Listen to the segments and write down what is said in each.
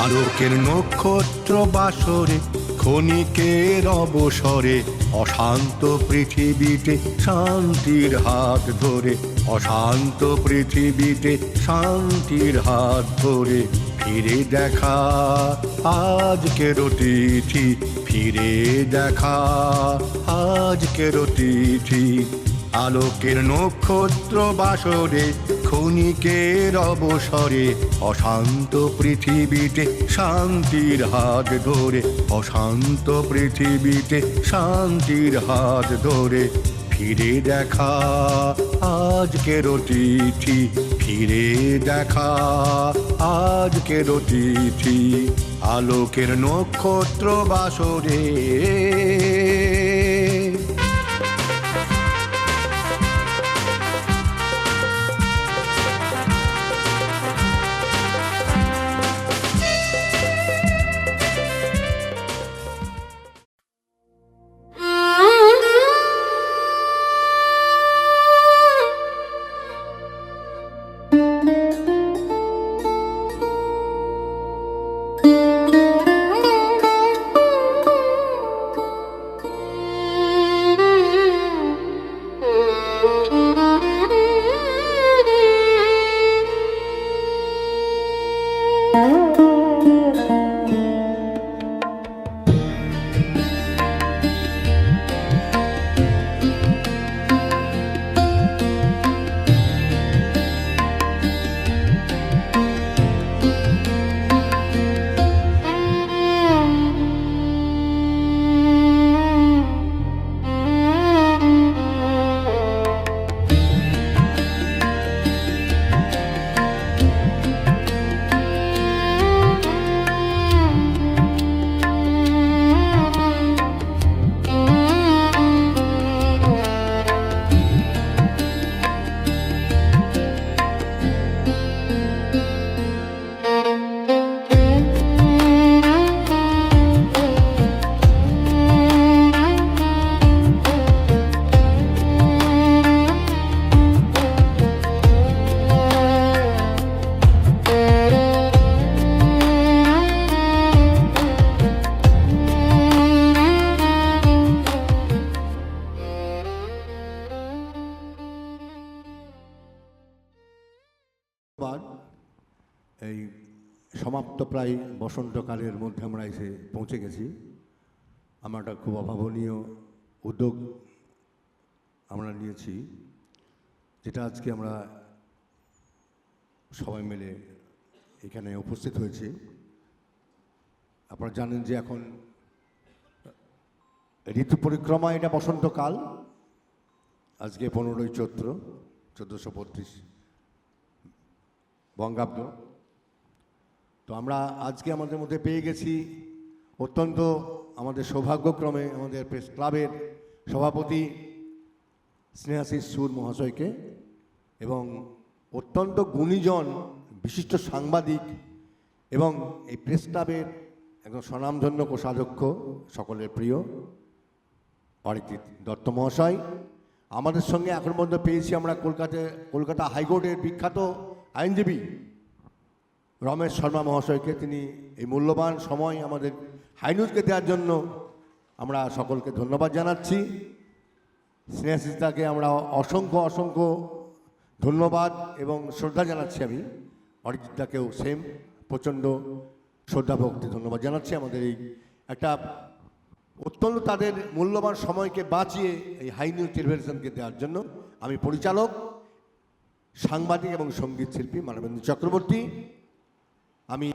আলোকের নক্ষত্র বাসরে ক্ষণিকের অবসরে অশান্ত পৃথিবীতে শান্তির হাত ধরে, অশান্ত পৃথিবীতে শান্তির হাত ধরে ফিরে দেখা আজকের তিথি, ফিরে দেখা আজকের তিথি। আলোকের নক্ষত্র বাসরে ক্ষণিকের অবসরে অশান্ত পৃথিবীতে শান্তির হাত ধরে, অশান্ত পৃথিবীতে শান্তির হাত ধরে ফিরে দেখা আজকের তিথি, ফিরে দেখা আজকের তিথি। আলোকের নক্ষত্র বাসরে এই সমাপ্ত প্রায় বসন্তকালের মধ্যে আমরা এসে পৌঁছে গেছি। আমরা একটা খুব অভাবনীয় উদ্যোগ আমরা নিয়েছি, যেটা আজকে আমরা সবাই মিলে এখানে উপস্থিত হয়েছি। আপনারা জানেন যে এখন ঋতু পরিক্রমা, এটা বসন্তকাল। আজকে 15ই চৈত্র 1432 বঙ্গাব্দ। তো আমরা আজকে আমাদের মধ্যে পেয়ে গেছি অত্যন্ত আমাদের সৌভাগ্যক্রমে আমাদের প্রেস ক্লাবের সভাপতি স্নেহাশিস সুর মহাশয়কে, এবং অত্যন্ত গুণীজন বিশিষ্ট সাংবাদিক এবং এই প্রেস ক্লাবের একজন স্বনামধন্য কোষাধ্যক্ষ, সকলের প্রিয় অরিজিৎ দত্ত মহাশয়। আমাদের সঙ্গে এখন পর্যন্ত পেয়েছি আমরা কলকাতা হাইকোর্টের বিখ্যাত আইনজীবী রমেশ শর্মা মহাশয়কে। তিনি এই মূল্যবান সময় আমাদের হাই নিউজকে দেওয়ার জন্য আমরা সকলকে ধন্যবাদ জানাচ্ছি। স্নেহাশিসদাকে আমরা অসংখ্য অসংখ্য ধন্যবাদ এবং শ্রদ্ধা জানাচ্ছি। আমি অরিজিৎদাকেও সেম প্রচণ্ড শ্রদ্ধা ভক্তি ধন্যবাদ জানাচ্ছি আমাদের এই একটা অত্যন্ত তাদের মূল্যবান সময়কে বাঁচিয়ে এই হাই নিউজ টেলিভিশনকে দেওয়ার জন্য। আমি পরিচালক, সাংবাদিক এবং সঙ্গীত শিল্পী মানবেন্দ্র চক্রবর্তী। আমি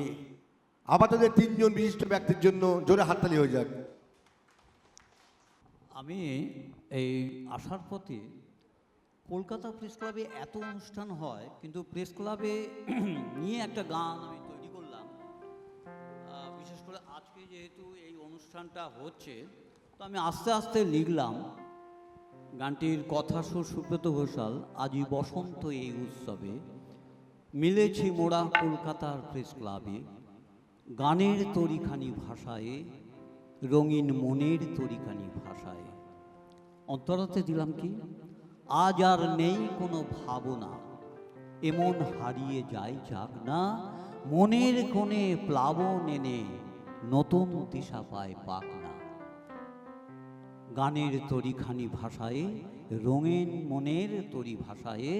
আপাতত 3 জন বিশিষ্ট ব্যক্তির জন্য জোরে হাততালি হয়ে যাক। আমি এই আসার পথে কলকাতা প্রেস ক্লাবে এত অনুষ্ঠান হয়, কিন্তু প্রেস ক্লাবে নিয়ে একটা গান আমি তৈরি করলাম। বিশেষ করে আজকে যেহেতু এই অনুষ্ঠানটা হচ্ছে, তো আমি আস্তে আস্তে লিখলাম। গানটির কথা সুর সুব্রত ঘোষাল। আজই বসন্ত এই উৎসবে মিলেছি মোরা কলকাতার প্রেস ক্লাবে, গানের তরিখানি ভাষায়, রঙিন মনের তরিখানি ভাষায়। অন্তরাতে দিলাম কি, আজ আর নেই কোনো ভাবনা, এমন হারিয়ে যায় যাক না, মনের কোণে প্লাবন এনে নতুন দিশা পায় পাখনা। গানের তরিখানি ভাষায়, রঙিন মনের তরি ভাষায়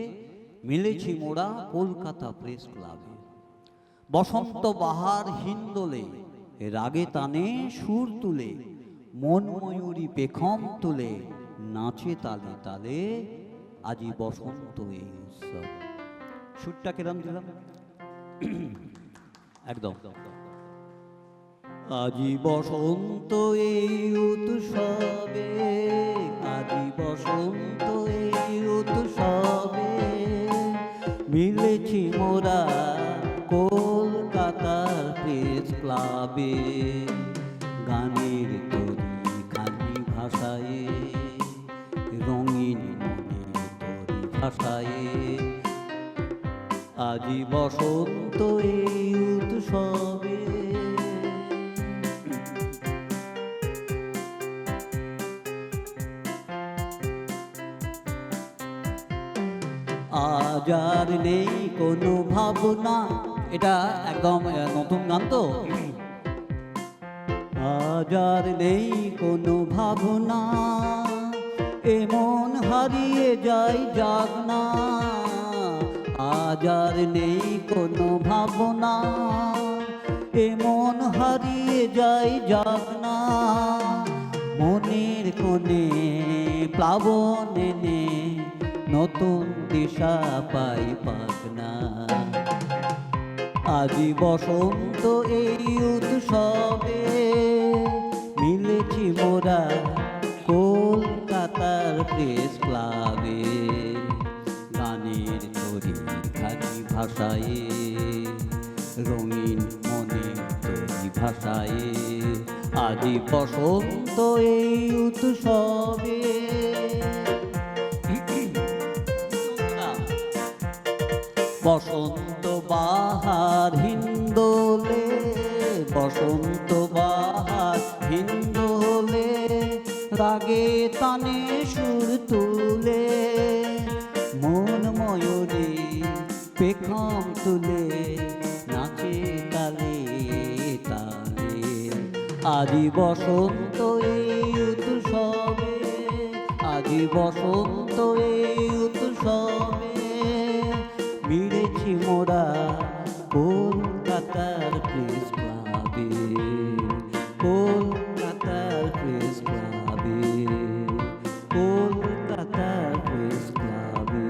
মিলেছি মোরা কলকাতা প্রেস ক্লাবে। বসন্ত বাহার হিন্দোলে রাগে তানে সুর তুলে, মন ময়ূরী পেখম তুলে নাচে তালে তালে, আজি বসন্ত এই উৎসব। সুরটা কেরাম দিলাম? একদম। আজি বসন্ত এই উৎসবে, আজি বসন্ত এই উৎসবে মিলেছি মোরা কলকাতার প্রেস ক্লাবে। গানের তরিখানি ভাষায়, রঙিন মনের তরি ভাষায় আজি বসন্ত এই উৎসবে। আজ আর নেই কোনো ভাবনা, এটা একদম নতুন গান তো। আজ আর নেই কোনো ভাবনা, এমন হারিয়ে যায় জাগনা। আজ আর নেই কোনো ভাবনা, এমন হারিয়ে যায় জাগনা। মনের কোণে প্লাবন এনে নতুন দিশা পাই পাখনা। আজি বসন্ত এই উৎসবে মিলেছি মোরা কলকাতার প্রেস ক্লাবে। গানের তরিখানি ভাষায়, রঙিন মনের তরি ভাষায় আজি বসন্ত এই উৎসবে। বসন্ত বাহার হিন্দোলে, বসন্ত বাহার হিন্দোলে রাগে তানে সুর তুলে, মন ময়ূরী পেখম তুলে নাচে তালে তালে, আজি বসন্ত এই উৎসবে, আজি বসন্ত এই উৎসবে মিলেছি মোরা কলকাতার প্রেস ক্লাবে। কলকাতার প্রেস ক্লাবে, কলকাতার প্রেস ক্লাবে।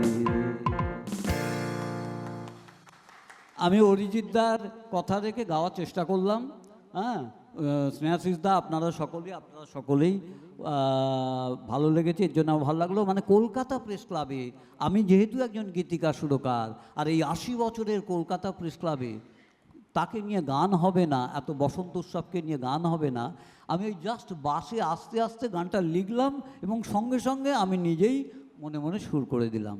আমি অরিজিৎদার কথা রেখে গাওয়ার চেষ্টা করলাম। হ্যাঁ, স্নেহাশিসদা আপনারা সকলেই ভালো লেগেছে, এর জন্য ভালো লাগলো। মানে কলকাতা প্রেস ক্লাবে আমি যেহেতু একজন গীতিকার সুরকার, আর এই 80 বছরের কলকাতা প্রেস ক্লাবে তাকে নিয়ে গান হবে না, এত বসন্ত উৎসবকে নিয়ে গান হবে না। আমি ওই জাস্ট বাসে আস্তে আস্তে গানটা লিখলাম এবং সঙ্গে সঙ্গে আমি নিজেই মনে মনে সুর করে দিলাম।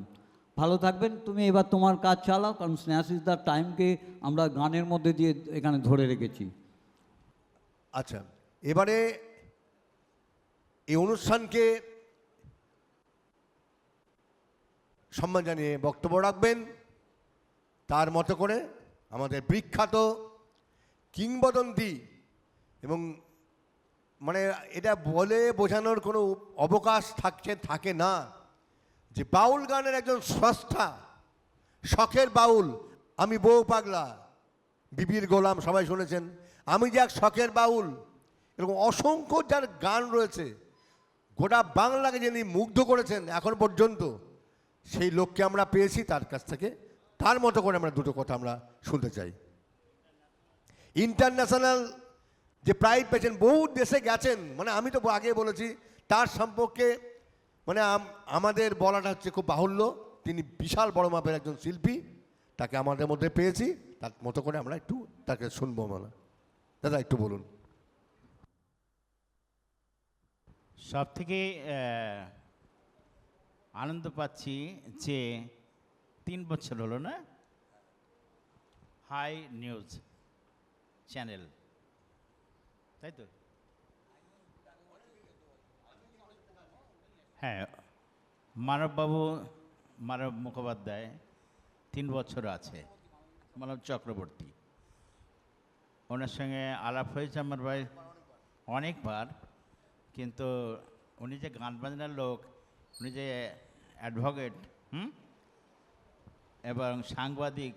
ভালো থাকবেন, তুমি এবার তোমার কাজ চালাও, কারণ স্নেহাশিসদার টাইমকে আমরা গানের মধ্যে দিয়ে এখানে ধরে রেখেছি। আচ্ছা, এবারে এই অনুষ্ঠানকে সম্মান জানিয়ে বক্তব্য রাখবেন তার মতো করে আমাদের বিখ্যাত কিংবদন্তি, এবং মানে এটা বলে বোঝানোর কোনো অবকাশ থাকে না যে বাউল গানের একজন স্রষ্টা, শখের বাউল। আমি বউ পাগলা, বিবির গোলাম সবাই শুনেছেন। আমি যে এক শখের বাউল, এরকম অসংখ্য যার গান রয়েছে, গোটা বাংলাকে যিনি মুগ্ধ করেছেন এখন পর্যন্ত, সেই লোককে আমরা পেয়েছি তার কাছ থেকে। তার মতো করে আমরা দুটো কথা আমরা শুনতে চাই। ইন্টারন্যাশনাল যে প্রাইজ পেয়েছেন, বহু দেশে গেছেন, মানে আমি তো আগে বলেছি তার সম্পর্কে মানে আমাদের বলাটা হচ্ছে খুব বাহুল্য। তিনি বিশাল বড় মাপের একজন শিল্পী, তাকে আমাদের মধ্যে পেয়েছি, তার মতো করে আমরা একটু তাকে শুনবো। মানে দাদা একটু বলুন। সব থেকে আনন্দ পাচ্ছি যে 3 বছর হলো না হাই নিউজ চ্যানেল, তাই তো? হ্যাঁ, মানব মুখোপাধ্যায় 3 বছর আছে, মানব চক্রবর্তী। ওনার সঙ্গে আলাপ হয়েছে আমার ভাই অনেকবার, কিন্তু উনি যে গান বাজনার লোক, উনি যে অ্যাডভোকেট এবং সাংবাদিক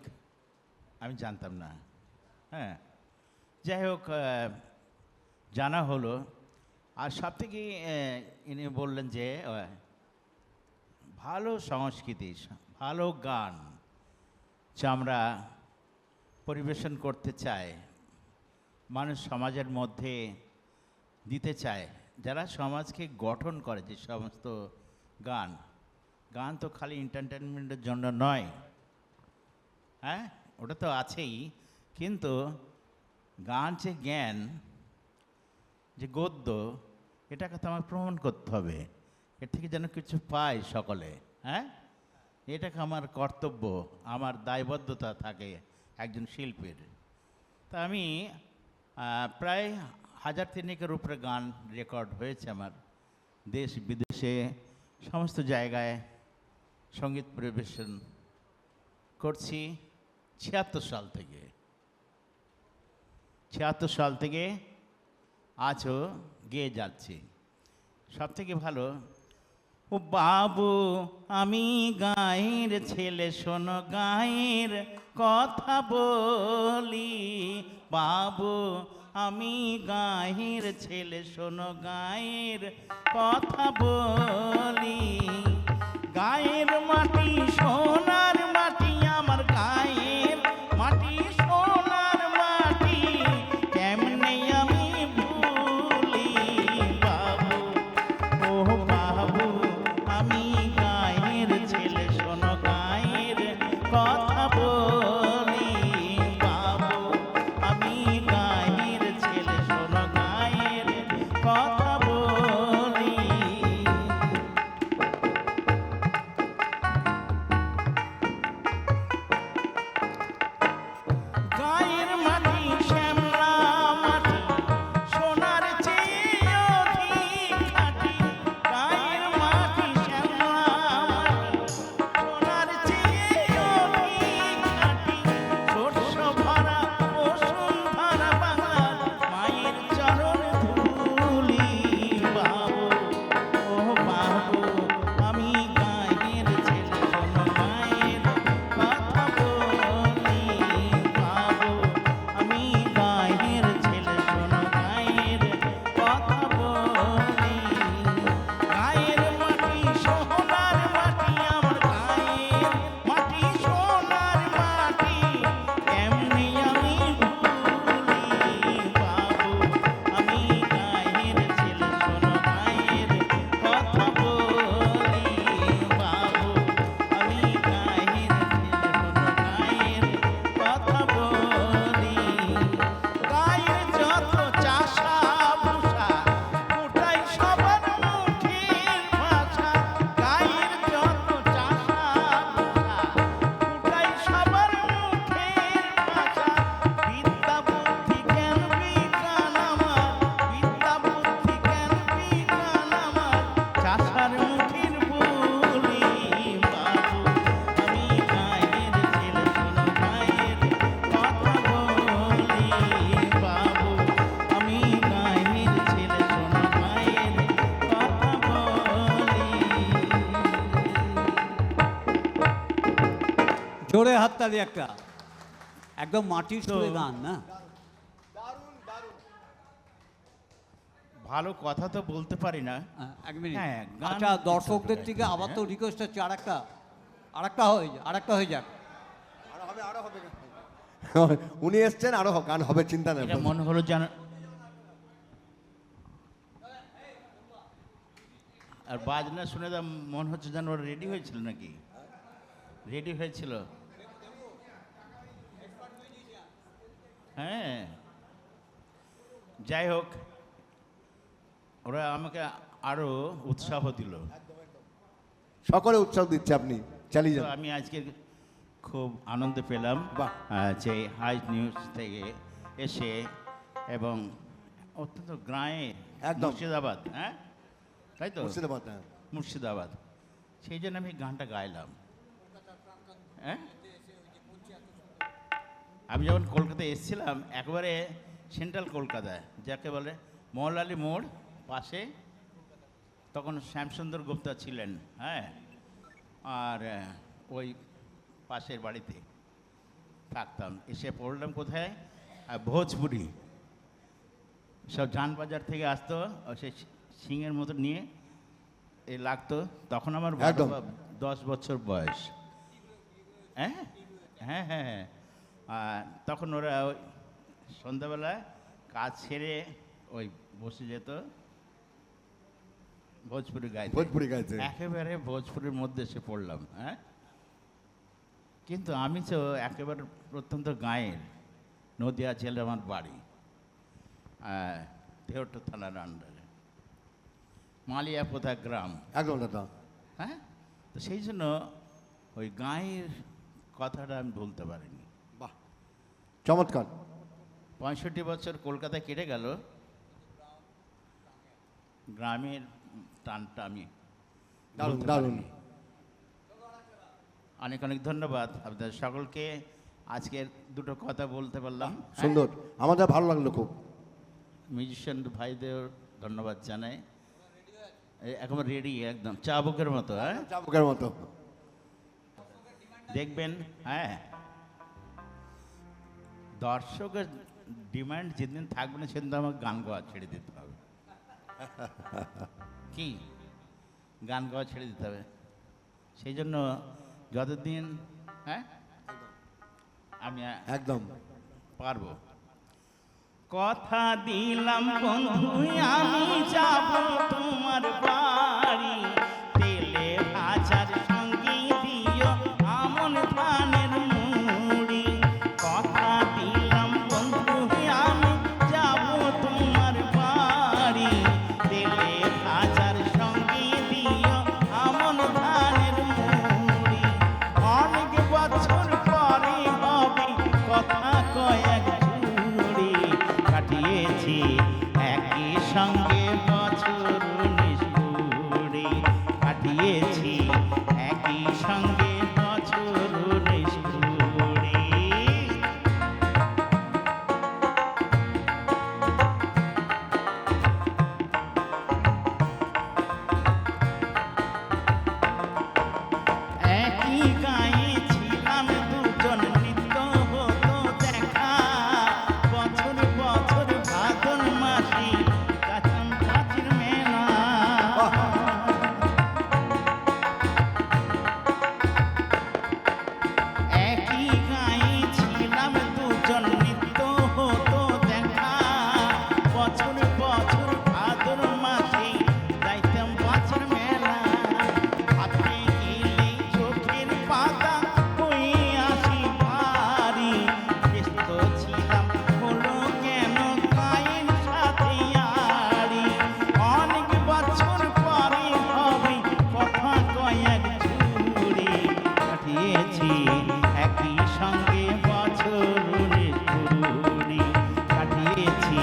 আমি জানতাম না। হ্যাঁ, যাই হোক, জানা হলো। আর সব থেকে ইনি বললেন যে ভালো সংস্কৃতি, ভালো গান যা আমরা পরিবেশন করতে চাই, মানুষ সমাজের মধ্যে দিতে চায়, যারা সমাজকে গঠন করে, যে সমস্ত গান, গান তো খালি এন্টারটেনমেন্টের জন্য নয়, হ্যাঁ ওটা তো আছেই, কিন্তু গান যে জ্ঞান, যে গদ্য, এটাকে তো আমার প্রমাণ করতে হবে, এর থেকে যেন কিছু পাই সকলে। হ্যাঁ, এটাকে আমার কর্তব্য, আমার দায়বদ্ধতা থাকে একজন শিল্পীর। তা আমি প্রায় 1000 উপরে গান রেকর্ড হয়েছে আমার, দেশ বিদেশে সমস্ত জায়গায় সঙ্গীত পরিবেশন করছি 76 সাল থেকে। 76 সাল থেকে আজও গেয়ে যাচ্ছি। সব থেকে ভালো, ও বাবু আমি গায়ের ছেলে, শোনো গায়ের কথা বলি, বাবু আমি গায়ের ছেলে, শোনো গায়ের কথা বলি, গায়ের মাটি সোনার মাটি, আমার গায়ের মাটি সোনার মাটি, কেমনে আমি ভুলি, বাবু ও বাবু আমি গায়ের ছেলে, শোনো গায়ের কথা বলি, বাবু আমি গায়ের ছেলে, শোনো গায়ের কথা বলি। গায়ের মাটি শ্যামলা মাটি, সোনার চেয়ে অধিক খাঁটি, গায়ের মাটি শ্যামলা মাটি, সোনার চেয়ে অধিক খাঁটি, শস্য ভরা বসুন্ধরা বাংলার মায়ের চরণ ধুলি, বাবু ও বাবু আমি গায়ের ছেলে, শোনো মায়ের কথা বলি, বাবু আমি গায়ের ছেলে, শোনো গায়ের কথা বলি, গায়ের মাটি সোনার মাটি, আমার গায়ের মাটি সোনার মাটি, এমনি আমি ভুলি, বাবু আমি গায়ের ছেলে, শোনো গায়ের কথা বলি, বাবু আমি গায়ের ছেলে, শোনো গায়ের কথা বলি, গায়ের যত চাষা ভূষা ওটাই সবার মুখের ভাষা, গায়ের যত চাষা ভূষা ওটাই সবার মুখের ভাষা, বিদ্যা বুদ্ধি জ্ঞান বিজ্ঞান আমার, বিদ্যা বুদ্ধি জ্ঞান বিজ্ঞান আমার, চাষার মুখের বলি, বাবু আমি গায়ের ছেলে, শোনো গায়ের কথা বলি, বাবু আমি গায়ের ছেলে, শোনো গায়ের কথা বলি। জোরে হাততালি একটা, একদম মাটির সুরে গান না? ভালো কথা তো বলতে পারি না। এক মিনিট। হ্যাঁ, গান আচ্ছা, কিছু দর্শকদের একটা থেকে গাইতে আবার হবে, তো রিকোয়েস্ট হচ্ছে আরেকটা হয়ে যাক। উনি এসছেন, আরো গান হবে, চিন্তা নেই। এটা মনে হলো যেন, আর বাজনা শুনে তো মনে হচ্ছে যেন ওরা রেডি হয়েছিল নাকি, রেডি হয়েছিল। হ্যাঁ, যাই হোক, ওরা আমাকে আরো উৎসাহ দিল। সকলে উৎসাহ দিচ্ছে, আপনি চালিয়ে তো যান। আমি আজকে খুব আনন্দ পেলাম বাহ। যে হাই নিউজ থেকে এসে, এবং অত্যন্ত গ্রামে, একদম। মুর্শিদাবাদ, হ্যাঁ তাই তো, মুর্শিদাবাদ, হ্যাঁ। মুর্শিদাবাদ, সেই জন্য আমি গানটা গাইলাম। হ্যাঁ আমি যখন কলকাতায় এসেছিলাম একবারে সেন্ট্রাল কলকাতায়, যাকে বলে মহলালি মোড় পাশে, তখন শ্যামসুন্দর গুপ্তা ছিলেন, হ্যাঁ, আর ওই পাশের বাড়িতে থাকতাম। এসে পড়লাম কোথায়, ভোজপুরি। সব যানবাজার থেকে আসতো, সেই সিংয়ের মতো নিয়ে এ লাগতো। তখন আমার একদম। 10 বছর বয়স। হ্যাঁ হ্যাঁ হ্যাঁ হ্যাঁ। আর তখন ওরা ওই সন্ধ্যাবেলা কাজ ছেড়ে ওই বসে যেত ভোজপুরি গাইতে। ভোজপুরি গাইতে। একেবারে ভোজপুরির মধ্যে এসে পড়লাম, হ্যাঁ। কিন্তু আমি তো একেবারে প্রত্যন্ত গাঁয়ের, নদিয়া জেলার আমার বাড়ি, দেহট্ট থানার আন্ডারে, মালিয়াপোতা গ্রাম, একদম দাদা। হ্যাঁ। তো সেই জন্য ওই গাঁয়ের কথাটা আমি ভুলতে পারিনি। বাহ, চমৎকার। 65 বছর কলকাতায় কেটে গেল, গ্রামের টানটা আমি দারুণ ভুলতে দারুণ। পারিনি। অনেক অনেক ধন্যবাদ আপনাদের সকলকে। আজকের দুটো কথা বলতে পারলাম, সুন্দর, আমাদের ভালো লাগলো খুব। মিউজিশিয়ান ভাইদের ধন্যবাদ জানাই। একবার রেডি, একদম চাবুকের মতো, হ্যাঁ, চাবুকের মতো। দেখবেন, হ্যাঁ, দর্শকের ডিমান্ড যেদিন থাকবে না সেদিন তো আমাকে গান গাওয়া ছেড়ে দিতে হবে। কি গান গাওয়া ছেড়ে দিতে হবে, সেই জন্য যতদিন, হ্যাঁ, আমি একদম পারবো। কথা দিলাম বন্ধু আমি যাব তোমার বাড়ি, তেলে ভাজার সঙ্গে দিও আমন ধানের মুড়ি। কথা দিলাম বন্ধু আমি যাব তোমার বাড়ি, তেলে ভাজার সঙ্গে দিও আমন ধানের মুড়ি। অনেক বছর পরে হবে কথা কয়েক জুড়ি, কাটিয়েছি একই সঙ্গে বছর 19 কুড়ি, কাটিয়েছি একই সঙ্গে বছর 19 কুড়ি। একই গায়ে ছিলাম দুজন, নিত্য হতো দেখা, বছর বছর ভাদর মাসে কাছাম কাছের মেলা। একই গায়ে ছিলাম দুজন, নিত্য হতো দেখা, বছর বছর ভাদর মাসে যাইতাম গাছের মেলা। হাতে গেলে চোখের পাতা হয়ে আসি ভারী, ব্যস্ত ছিলাম হলো কেন গায়ের সাথে আড়ি। অনেক বছর পরে হবে কথা কয়েক জুড়ি, কাটিয়েছি একই সঙ্গে বছর 19 কুড়ি, কাটিয়েছি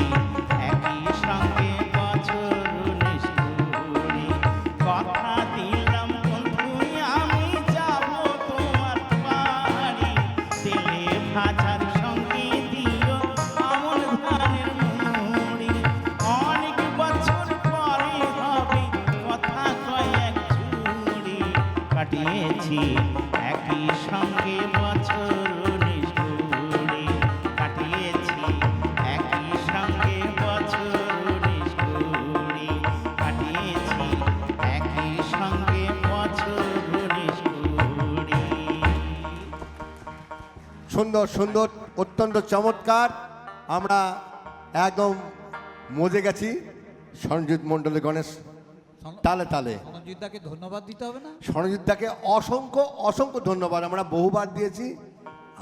একই সঙ্গে বছর 19 কুড়ি। কথা দিলাম বন্ধু আমি যাব তোমার বাড়ি, তেলে ভাজার সঙ্গে দিও আমন ধানের মুড়ি। অনেক বছর পরে হবে কথা কয়েক জুড়ি, কাটিয়েছি একই সঙ্গে বছর 19 কুড়ি, কাটিয়েছি একই সঙ্গে বছর 19 কুড়ি, কাটিয়েছি একই সঙ্গে বছর 19 কুড়ি। সুন্দর সুন্দর, অত্যন্ত চমৎকার। আমরা একদম মজে গেছি। সরঞ্জিত মণ্ডলের গণেশ তালে তালে। সনজিৎদাকে ধন্যবাদ দিতে হবে না? সরঞ্জিতদাকে অসংখ্য অসংখ্য ধন্যবাদ, আমরা বহুবার দিয়েছি।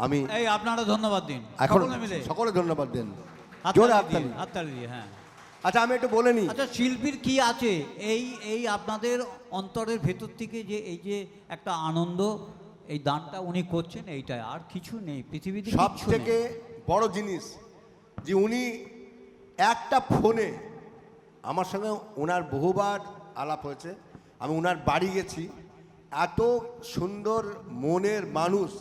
আমি এই আপনারা ধন্যবাদ দিন এখন সকলে মিলে, সকলে ধন্যবাদ দেন, হাততালি জোরে দিয়ে, হাততালি। হাততালি দিয়ে, হ্যাঁ। আচ্ছা, আমি একটু বলে নিই। আচ্ছা, শিল্পীর কি আছে এই এই আপনাদের অন্তরের ভেতর থেকে যে এই যে একটা আনন্দ, এই দানটা উনি করছেন, এইটাই, আর কিছু নেই পৃথিবীতে। সব কিচ্ছু থেকে নেই। বড় জিনিস যে উনি একটা ফোনে, আমার সঙ্গে ওনার বহুবার আলাপ হয়েছে, আমি ওনার বাড়ি গেছি, এত সুন্দর মনের মানুষ,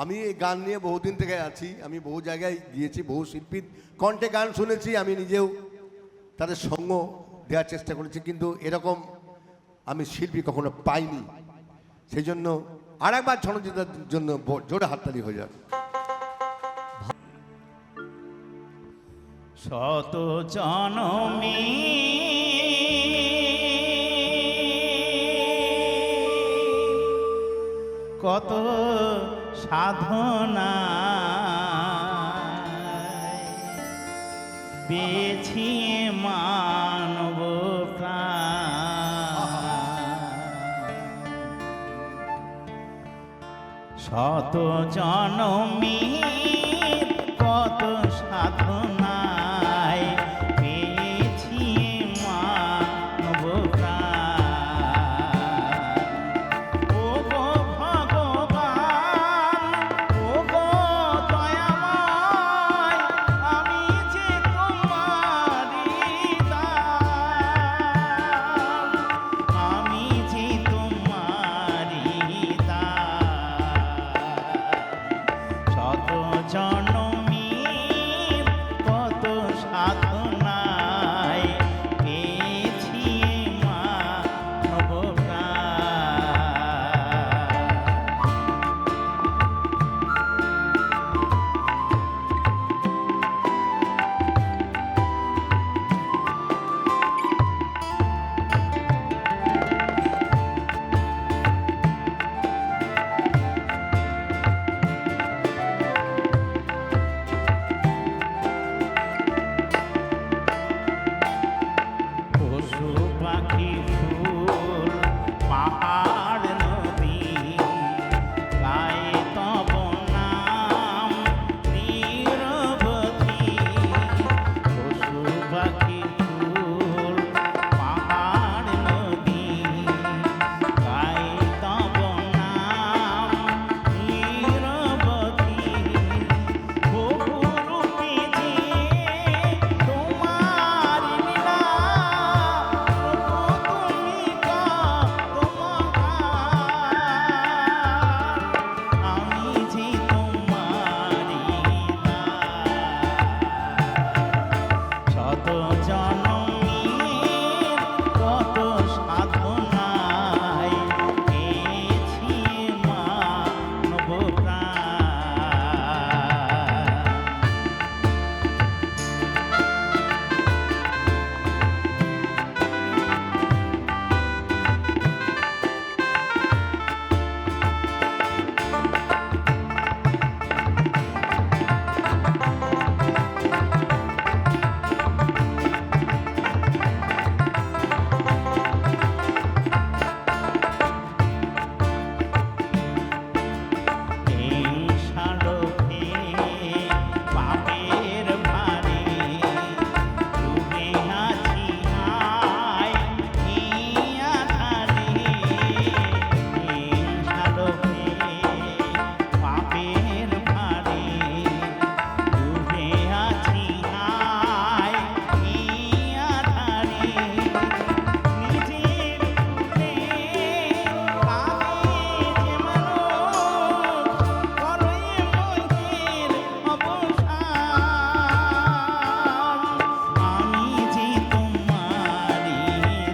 আমি এই গান নিয়ে বহুদিন থেকে আছি, আমি বহু জায়গায় গিয়েছি, বহু শিল্পীর কণ্ঠে গান শুনেছি, আমি নিজেও তাদের সঙ্গ দেওয়ার চেষ্টা করেছি, কিন্তু এরকম আমি শিল্পী কখনো পাইনি। সেই জন্য আর একবার ছনজিতার জন্য জোরে হাততালি হয়ে যাবে। শত জনমে কত সাধনা পেয়েছি মানব প্রাণ, শত জনমে কত সাধনায় পেয়েছি মানব প্রাণ। ও গো ভগবান, ও গো দয়াময়, আমি যে তোমারই দাস, আমি যে তোমারই দাস। শত জনমের কত সাধনায় পেয়েছি মানব প্রাণ। পশু পাখি ফুল পাহাড় নদী গায়ে তব নাম নিরবধি। পশু পাখি ফুল পাহাড় নদী গায়ে তব নাম নিরবধি। বহু রূপে যে তোমার লীলা, আমি যে তোমারই দাস। শত জনমের কত সাধনায় পেয়েছি মানব প্রাণ। হিংসালোভে পাপের ভারে ডুবে আছি হায় এই আঁধারে। হিংসালোভে পাপের ভারে ডুবে আছি হায় এই আঁধারে। নিজের ভুলে কাঁদে যে মানুষ, করে মনের অবসান, আমি যে তোমারই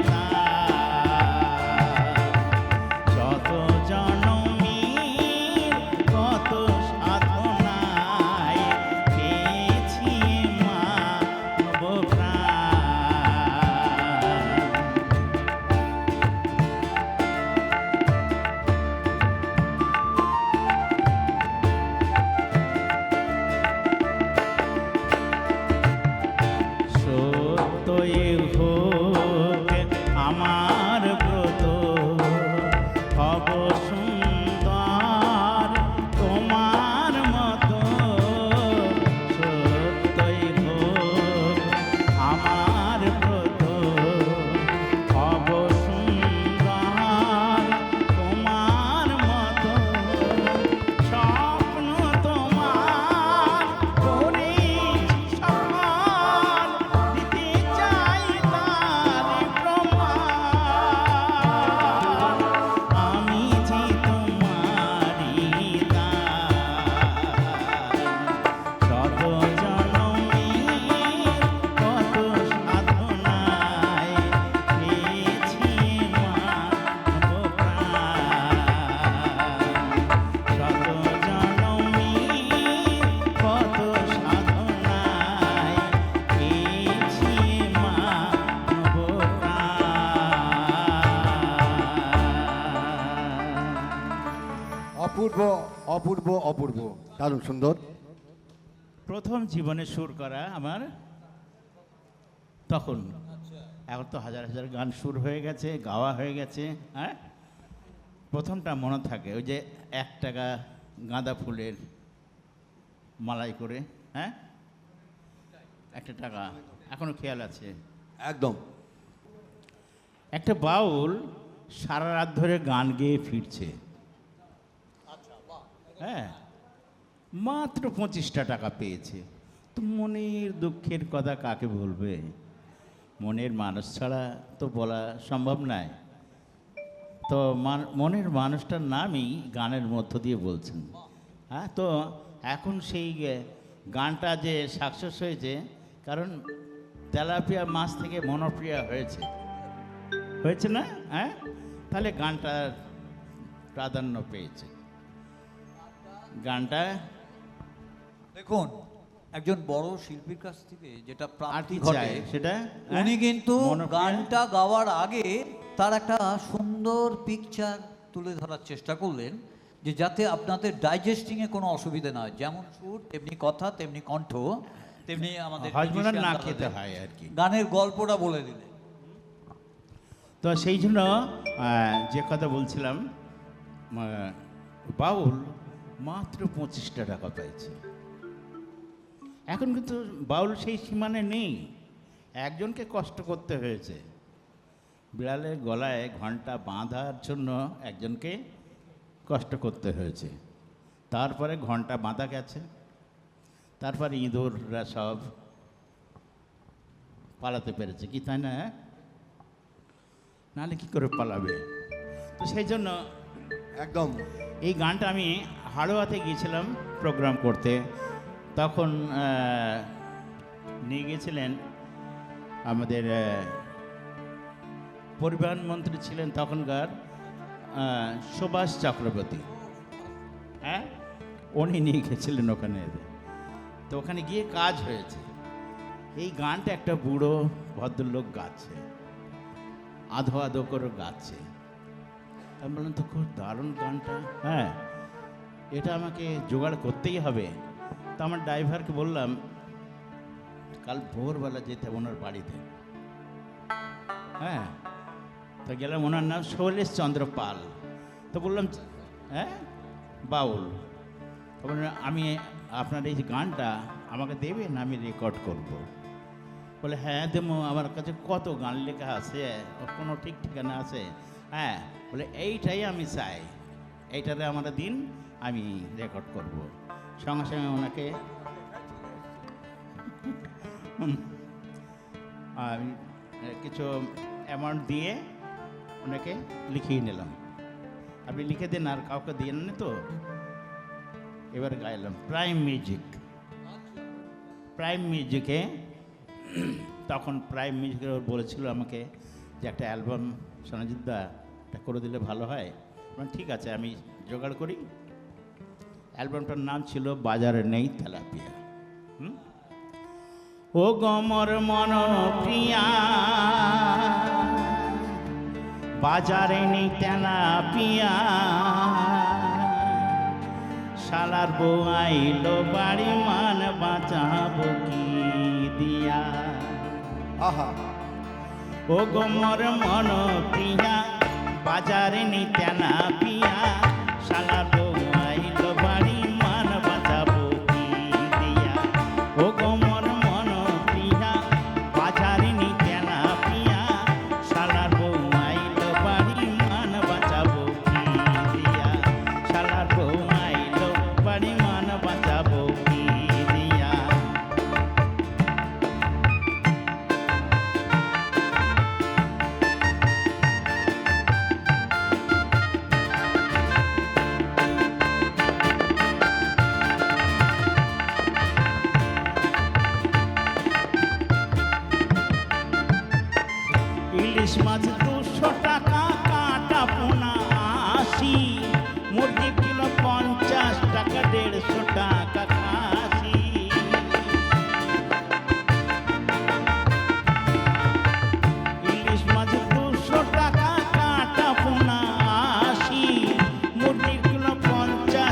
দাস। শত জনমের কত সাধনায় পেয়েছি মানব প্রাণ। সত্যই হোক আমার ব্রত, হব সুন্দর তোমার মতো। সত্যই হোক আমার ব্রত, হব সুন্দর তোমার মতো। স্বপ্ন তোমার করেছি সফল, দিতে চাই অপূর্ব অপূর্ব অপূর্ব, দারুণ সুন্দর। প্রথম জীবনে সুর করা আমার তখন। এখন তো হাজার হাজার গান সুর হয়ে গেছে, গাওয়া হয়ে গেছে। হ্যাঁ, প্রথমটা মনে থাকে, ওই যে 1 টাকা গাঁদা ফুলের মালাই করে, হ্যাঁ, 1 টাকা এখনো খেয়াল আছে। একদম। একটা বাউল সারা রাত ধরে গান গেয়ে ফিরছে, হ্যাঁ, মাত্র 25টা টাকা পেয়েছে। তো মনের দুঃখের কথা কাকে বলবে? মনের মানুষ ছাড়া তো বলা সম্ভব নয়। তো মনের মানুষটার নামই গানের মধ্য দিয়ে বলছেন। হ্যাঁ, তো এখন সেই গানটা যে সাকসেস হয়েছে, কারণ তেলাপিয়া মাছ থেকে মনোপ্রিয়া হয়েছে, হয়েছে না? হ্যাঁ, তাহলে গানটা প্রাধান্য পেয়েছে। গানটা দেখুন, একজন বড় শিল্পীর কাছ থেকে যেটা আর প্রাপ্তি কি ঘটে চাই সেটা, উনি কিন্তু মনোপ্রিয়া? গানটা গাওয়ার আগে তার একটা সুন্দর পিকচার তুলে ধরার চেষ্টা করলেন, যে যাতে আপনাদের ডাইজেস্টিংয়ে কোনো অসুবিধা না হয়। যেমন সুর তেমনি কথা, তেমনি কণ্ঠ, তেমনি আমাদের হজমোলা musician না দাদাদের খেতে হয় আর কি। গানের গল্পটা বলে দিলেন। তো সেই জন্য যে কথা বলছিলাম, বাউল মাত্র 25টা টাকা পাইছে। এখন কিন্তু বাউল সেই সীমানে নেই, একজনকে কষ্ট করতে হয়েছে। বিড়ালের গলায় ঘন্টা বাঁধার জন্য একজনকে কষ্ট করতে হয়েছে, তারপরে ঘন্টা বাঁধা গেছে, তারপরে ইঁদুররা সব পালাতে পেরেছে, কি তাই না? নাহলে কী করে পালাবে? তো সেই জন্য একদম। এই গানটা আমি হাড়োয়াতে গিয়েছিলাম প্রোগ্রাম করতে, তখন নিয়ে গিয়েছিলেন আমাদের পরিবহন মন্ত্রী ছিলেন তখনকার সুভাষ চক্রবর্তী। হ্যাঁ, উনি নিয়ে গেছিলেন ওখানে। তো ওখানে গিয়ে কাজ হয়েছে। এই গানটা একটা বুড়ো ভদ্রলোক গাচ্ছে, আধো আধো করে গাচ্ছে। আমি বললাম, তো খুব দারুণ গানটা, হ্যাঁ, এটা আমাকে জোগাড় করতেই হবে। তো আমার ড্রাইভারকে বললাম, কাল ভোরবেলা যেতে ওনার বাড়িতে। হ্যাঁ, তো গেলাম, ওনার নাম শৈলেশ চন্দ্র পাল। তো বললাম, হ্যাঁ, বাউল। তো বললাম, আমি আপনার এই যে গানটা আমাকে দেবেন, আমি রেকর্ড করব। বলে, হ্যাঁ দেবো, আমার কাছে কত গান লেখা আছে, কোনো ঠিক ঠিকানা আছে। হ্যাঁ, বলে এইটাই আমি চাই, এইটারে আমার দিন, আমি রেকর্ড করব। সঙ্গে সঙ্গে ওনাকে আমি কিছু অ্যামাউন্ট দিয়ে ওনাকে লিখিয়ে নিলাম। আপনি লিখে দেন, আর কাউকে দিয়ে নেন তো। এবার গাইলাম প্রাইম মিউজিক। প্রাইম মিউজিকে তখন প্রাইম মিউজিকের বলেছিল আমাকে যে একটা অ্যালবাম সোনাজিৎদা এটা করে দিলে ভালো হয়। ঠিক আছে, আমি জোগাড় করি। অ্যালবামটার নাম ছিল বাজারে নেই তেলাপিয়া। ও গমর মন প্রিয়া, বাজারে নেই তেলাপিয়া, শালার বউ আইলো বাড়ি, মান বাঁচাবো কি দিয়া। আহা, ও গমর মন প্রিয়া, বাজারে নেই তেলাপিয়া, শালার বউ আইলো বাড়ি, মান বাঁচাবো কি দিয়া। ও গমর মন প্রিয়া, বাজারে নেই তেলাপিয়া, শালার বউ আইলো বাড়ি, মান বাঁচাবো কি দিয়া। শালার বউ আইলো বাড়ি, মান বাঁচাবো কি দিয়া। ইলিশ মাছ 200 টাকা, কাটা পোনা 80, মুরগি কিলো 50 টাকা, 150 টাকা খাসি। ইলিশ মাছ 200 টাকা, কাটা পোনা 80, মুরগি কিলো 50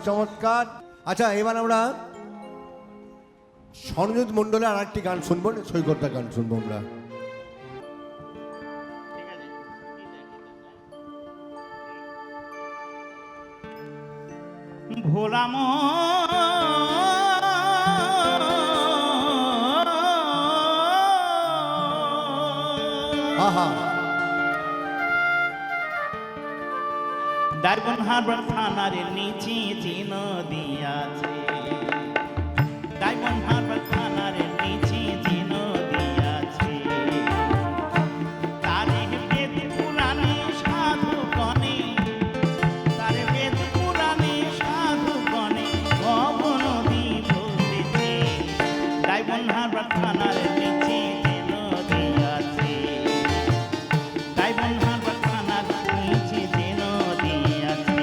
চমৎকার। আচ্ছা, এবার আমরা সরঞ্জিত মণ্ডলের আর একটি গান শুনবো, সৈকতদার গান শুনবো আমরা। ভোলাম আহা, ডায়মন্ড হারবার থানার নিচে যে নদী আছে, ডায়মন্ড হারবার থানার নিচে যে নদী আছে, তার বেদ পুরাণে সাধু গণে, তার বেদ পুরাণে সাধু গণে ভব নদী বলতেছে, ডায়মন্ড হারবার থানার নিচে যে নদী আছে, ডায়মন্ড হারবার থানার নিচে যে নদী আছে।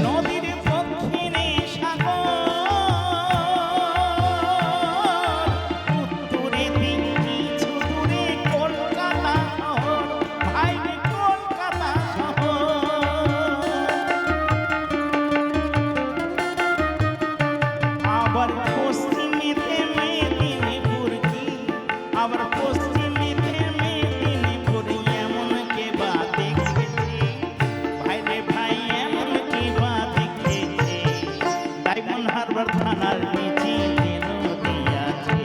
নদীর দক্ষিণে সাগর, উত্তরে দিন কিছু দূরে কলকাতা শহর, ভাইরে কলকাতা শহর। আবার পশ্চিমেতে মেদিনীপুর কি, আবার পশ্চিমেতে মেদিনীপুর, এমন কে বা দেখেছে, ভাইরে ভাই এমন কে বা দেখেছে, ডায়মন্ড হারবার থানার নিচে যে নদী আছে,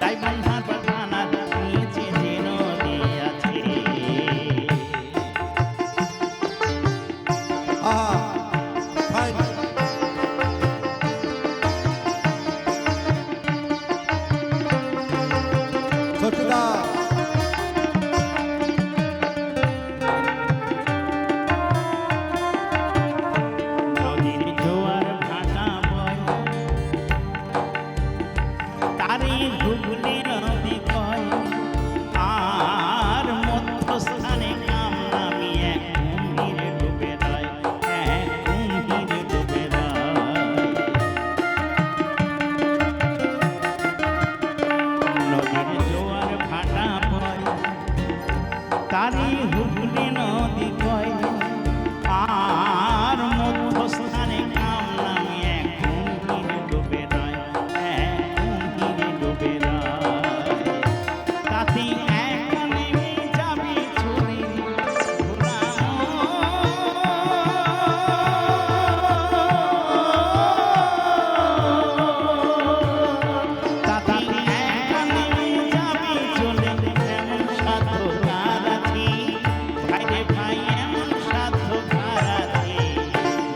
ডায়মন্ড হারবার থানার নিচে যে নদী আছে। আহা, ফাইন। সত্যদা, নদীর জোয়ার ভাটা বয়, তারে হুগলি নদী কয়, আর মধ্যস্থানে কাম নামি এক কুম্ভীর ডুবে রয়, এক কুম্ভীর ডুবে রয়। নদীর জোয়ার ভাটা বয়, তারে হুগলি নদী কয়, আর মধ্যস্থানে কাম নামে এক কুম্ভীর ডুবে রয়, এক কুম্ভীর ডুবে রয়। তাতে এক নেমে যাবে চলে তাতে এক নেমে যাবে চলে, এমন সাধ্য কার আছে, ভাইরে ভাই এমন সাধ্য কার আছে,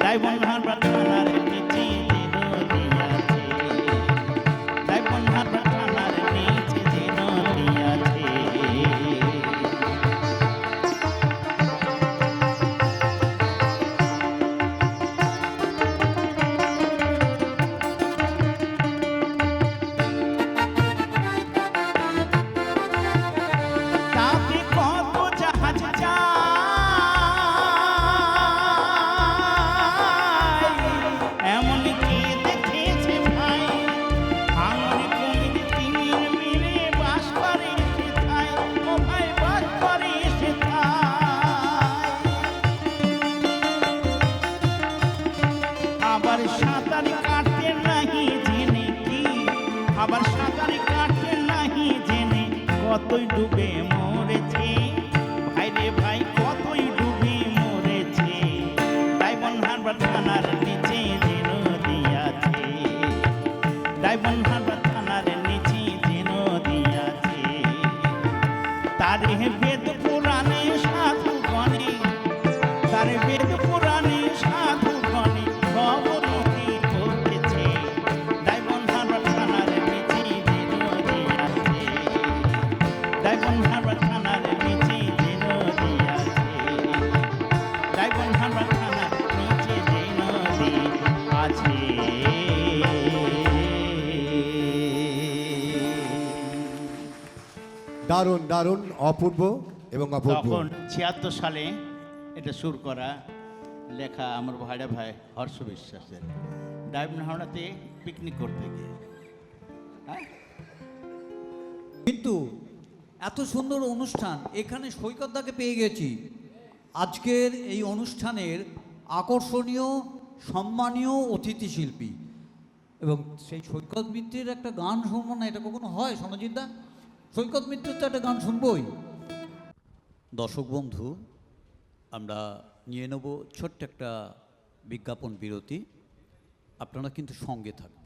ডায়মন্ড হারবার থানার নিচে যে নদী আছে, ডায়মন্ড হারবার থানার নিচে যে নদী আছে। তাতে কত জাহাজ যায়, এমন কে দেখেছে ভাই, আঙুর কুমির তিমির মেরে বাস করে সেথায়, ও ভাই বাস করে সেথায়। আবার সাঁতার কাটতে নাহি জেনে কি, আবার সাঁতার কাটতে নাহি জেনে কতই ডুবে মরেছে, ভাইরে ভাই কতই ডুবে মরেছে, ডায়মন্ড হারবার থানার নিচে যে নদী আছে, ডায়মন্ড হারবার থানার নিচে যে নদী আছে, তার বেদ পুরাণে সাধু গণে, তার বেদ পুরাণে সাধু গণে ভব নদী বলতেছে, ডায়মন্ড হারবার থানার নিচে যে নদী আছে, ডায়মন্ড হারবার থানার নিচে যে নদী আছে, ডায়মন্ড হারবার থানার নিচে যে নদী আছে। দারুণ দারুণ, অপূর্ব। এবং অপূর্ব। তখন 76 সালে এটা সুর করা, লেখা আমার ভাইরা ভাই হর্ষ বিশ্বাসের, ডায়মন্ড হাওড়াতে পিকনিক করতে গিয়ে। হ্যাঁ, কিন্তু এত সুন্দর অনুষ্ঠান, এখানে সৈকতদাকে পেয়ে গেছি আজকের এই অনুষ্ঠানের আকর্ষণীয় সম্মানীয় অতিথি শিল্পী, এবং সেই সৈকত মিত্রের একটা গান শুনবো না, এটা কখনো হয় সনজিৎদা? সৈকত মিত্রের তো একটা গান শুনবই। দর্শক বন্ধু, আমরা নিয়ে নেব ছোট্ট একটা বিজ্ঞাপন বিরতি, আপনারা কিন্তু সঙ্গে থাকবেন।